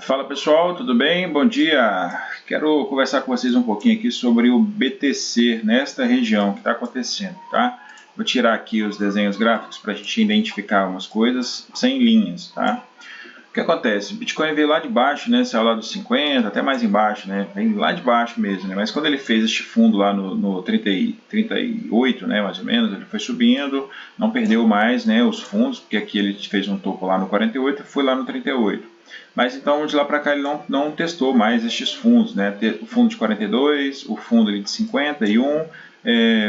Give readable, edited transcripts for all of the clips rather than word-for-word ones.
Fala pessoal, tudo bem? Bom dia! Quero conversar com vocês um pouquinho aqui sobre o BTC nesta região que está acontecendo, tá? Vou tirar aqui os desenhos gráficos para a gente identificar umas coisas sem linhas, tá? O que acontece? O Bitcoin veio lá de baixo, né? Saiu lá dos 50, até mais embaixo, né? Vem lá de baixo mesmo, né? Mas quando ele fez este fundo lá no 38, né? Mais ou menos, ele foi subindo, não perdeu mais, né? Os fundos, porque aqui ele fez um topo lá no 48 e foi lá no 38. Mas então de lá para cá ele não testou mais estes fundos, né? O fundo de 42, o fundo ali de 51,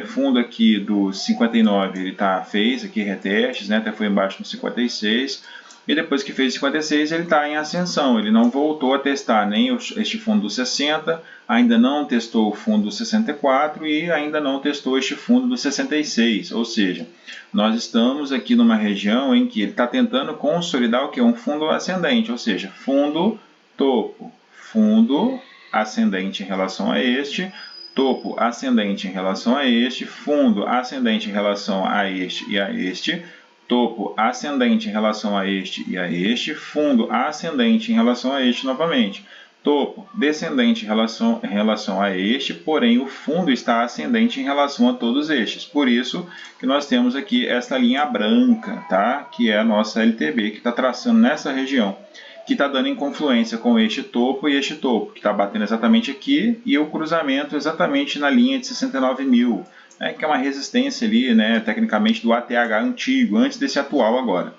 fundo aqui do 59 ele fez aqui retestes, né? Até foi embaixo no 56. E depois que fez 56 ele está em ascensão, ele não voltou a testar nem este fundo do 60, ainda não testou o fundo do 64 e ainda não testou este fundo do 66, ou seja, nós estamos aqui numa região em que ele está tentando consolidar o que? Um fundo ascendente, ou seja, fundo, topo, fundo ascendente em relação a este, topo ascendente em relação a este, fundo ascendente em relação a este e a este, topo ascendente em relação a este e a este, fundo ascendente em relação a este novamente, topo descendente em relação a este, porém o fundo está ascendente em relação a todos estes. Por isso que nós temos aqui esta linha branca, tá? Que é a nossa LTB, que está traçando nessa região, que está dando em confluência com este topo e este topo, que está batendo exatamente aqui, e o cruzamento exatamente na linha de 69.000. Que é uma resistência ali, né, tecnicamente do ATH antigo, antes desse atual agora.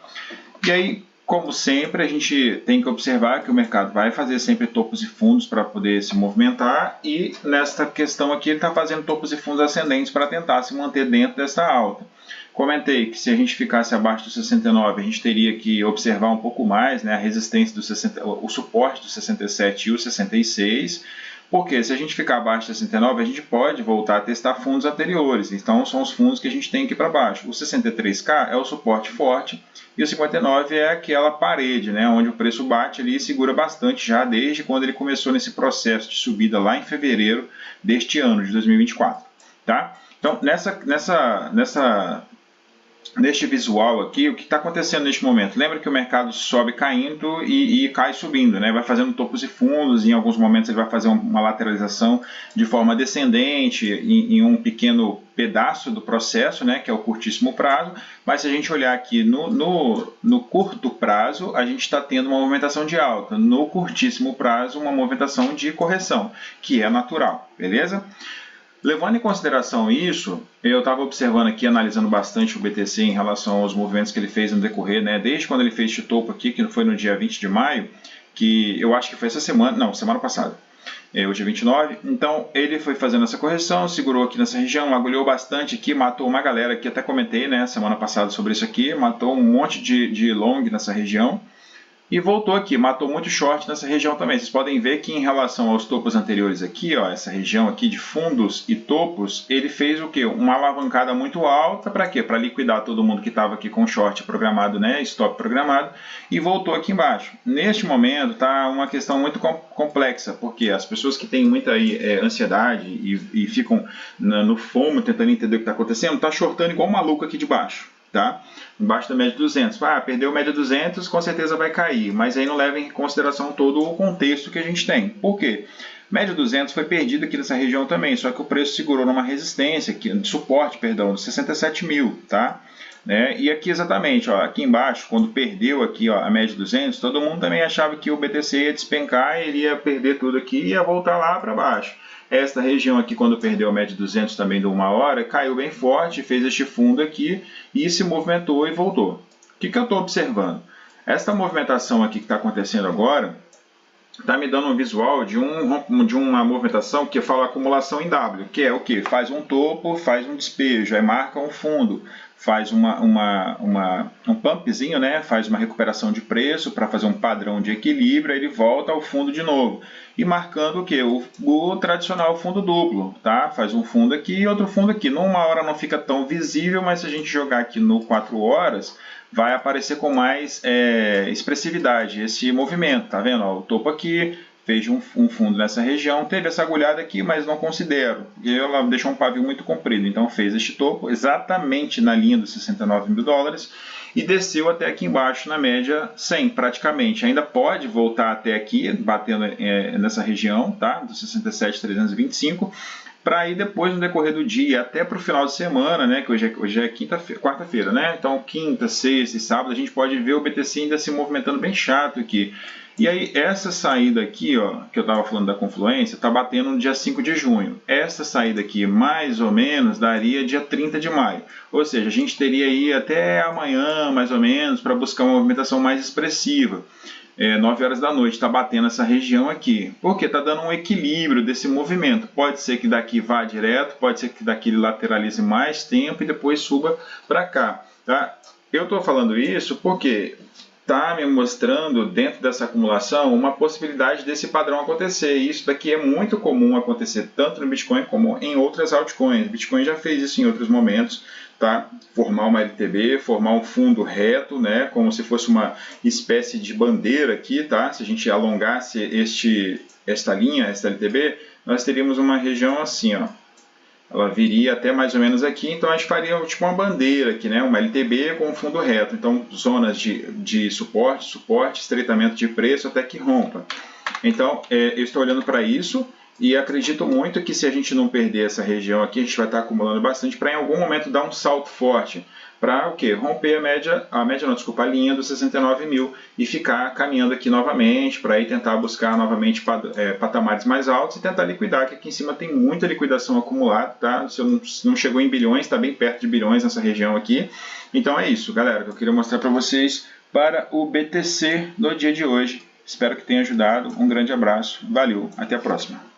E aí, como sempre, a gente tem que observar que o mercado vai fazer sempre topos e fundos para poder se movimentar, e nesta questão aqui ele está fazendo topos e fundos ascendentes para tentar se manter dentro dessa alta. Comentei que se a gente ficasse abaixo do 69, a gente teria que observar um pouco mais, né, a resistência do 60, o suporte do 67 e o 66, porque se a gente ficar abaixo de 69, a gente pode voltar a testar fundos anteriores. Então, são os fundos que a gente tem aqui para baixo. O 63K é o suporte forte e o 59 é aquela parede, né, onde o preço bate ali e segura bastante já desde quando ele começou nesse processo de subida lá em fevereiro deste ano, de 2024. Tá? Então, neste visual aqui, o que está acontecendo neste momento? Lembra que o mercado sobe caindo e cai subindo, né? Vai fazendo topos e fundos, em alguns momentos ele vai fazer uma lateralização de forma descendente em um pequeno pedaço do processo, né? Que é o curtíssimo prazo, mas se a gente olhar aqui no curto prazo, a gente está tendo uma movimentação de alta, no curtíssimo prazo uma movimentação de correção, que é natural, beleza? Levando em consideração isso, eu estava observando aqui, analisando bastante o BTC em relação aos movimentos que ele fez no decorrer, né? Desde quando ele fez este topo aqui, que foi no dia 20 de maio, que eu acho que foi essa semana, não, semana passada. Hoje é 29, então ele foi fazendo essa correção, segurou aqui nessa região, agulhou bastante aqui, matou uma galera aqui, até comentei, né, semana passada sobre isso aqui, matou um monte de long nessa região. E voltou aqui, matou muito short nessa região também. Vocês podem ver que em relação aos topos anteriores aqui, ó, essa região aqui de fundos e topos, ele fez o quê? Uma alavancada muito alta, para quê? Para liquidar todo mundo que estava aqui com short programado, né, stop programado, e voltou aqui embaixo. Neste momento está uma questão muito complexa, porque as pessoas que têm muita ansiedade e ficam no FOMO tentando entender o que está acontecendo, está shortando igual um maluco aqui de baixo. Tá? Embaixo da média de 200. Perdeu a média de 200, com certeza vai cair, mas aí não leva em consideração todo o contexto que a gente tem. Por quê? Média 200 foi perdida aqui nessa região também, só que o preço segurou numa resistência, de suporte, perdão, de 67.000, tá? E aqui exatamente, ó, aqui embaixo, quando perdeu aqui, ó, a média de 200, todo mundo também achava que o BTC ia despencar, ele ia perder tudo aqui e ia voltar lá para baixo. Esta região aqui, quando perdeu a média de 200 também de uma hora, caiu bem forte, fez este fundo aqui e se movimentou e voltou. O que eu estou observando? Esta movimentação aqui que está acontecendo agora está me dando um visual de uma movimentação que eu falo acumulação em W, que é o que? Faz um topo, faz um despejo, aí marca um fundo, faz um pumpzinho, né? Faz uma recuperação de preço para fazer um padrão de equilíbrio, aí ele volta ao fundo de novo. E marcando o que? O tradicional fundo duplo, tá? Faz um fundo aqui e outro fundo aqui. Numa hora não fica tão visível, mas se a gente jogar aqui no 4 horas, vai aparecer com mais expressividade esse movimento, tá vendo? Ó, o topo aqui, fez um fundo nessa região, teve essa agulhada aqui, mas não considero, porque ela deixou um pavio muito comprido, então fez este topo exatamente na linha dos 69 mil dólares e desceu até aqui embaixo na média 100 praticamente. Ainda pode voltar até aqui, batendo nessa região, tá? Do 67.325, para ir depois no decorrer do dia, até para o final de semana, né? Que hoje é quarta-feira, né? Então quinta, sexta e sábado a gente pode ver o BTC ainda se movimentando bem chato aqui. E aí essa saída aqui, ó, que eu estava falando da confluência, está batendo no dia 5 de junho. Essa saída aqui, mais ou menos, daria dia 30 de maio. Ou seja, a gente teria aí até amanhã, mais ou menos, para buscar uma movimentação mais expressiva. 9 horas da noite está batendo essa região aqui, porque está dando um equilíbrio desse movimento. Pode ser que daqui vá direto, pode ser que daqui ele lateralize mais tempo e depois suba para cá. Tá? Eu estou falando isso porque está me mostrando dentro dessa acumulação uma possibilidade desse padrão acontecer. E isso daqui é muito comum acontecer tanto no Bitcoin como em outras altcoins. O Bitcoin já fez isso em outros momentos. Tá? Formar uma LTB, formar um fundo reto, né? Como se fosse uma espécie de bandeira aqui, tá? Se a gente alongasse esta linha, esta LTB, nós teríamos uma região assim, ó. Ela viria até mais ou menos aqui, então a gente faria tipo uma bandeira aqui, né? Uma LTB com um fundo reto. Então, zonas de suporte, estreitamento de preço até que rompa. Então, eu estou olhando para isso. E acredito muito que se a gente não perder essa região aqui, a gente vai estar acumulando bastante para em algum momento dar um salto forte. Para o quê? Romper a linha dos 69 mil e ficar caminhando aqui novamente, para aí tentar buscar novamente patamares mais altos e tentar liquidar, que aqui em cima tem muita liquidação acumulada, tá? Se não chegou em bilhões, está bem perto de bilhões nessa região aqui. Então é isso, galera, que eu queria mostrar para vocês para o BTC no dia de hoje. Espero que tenha ajudado. Um grande abraço, valeu, até a próxima.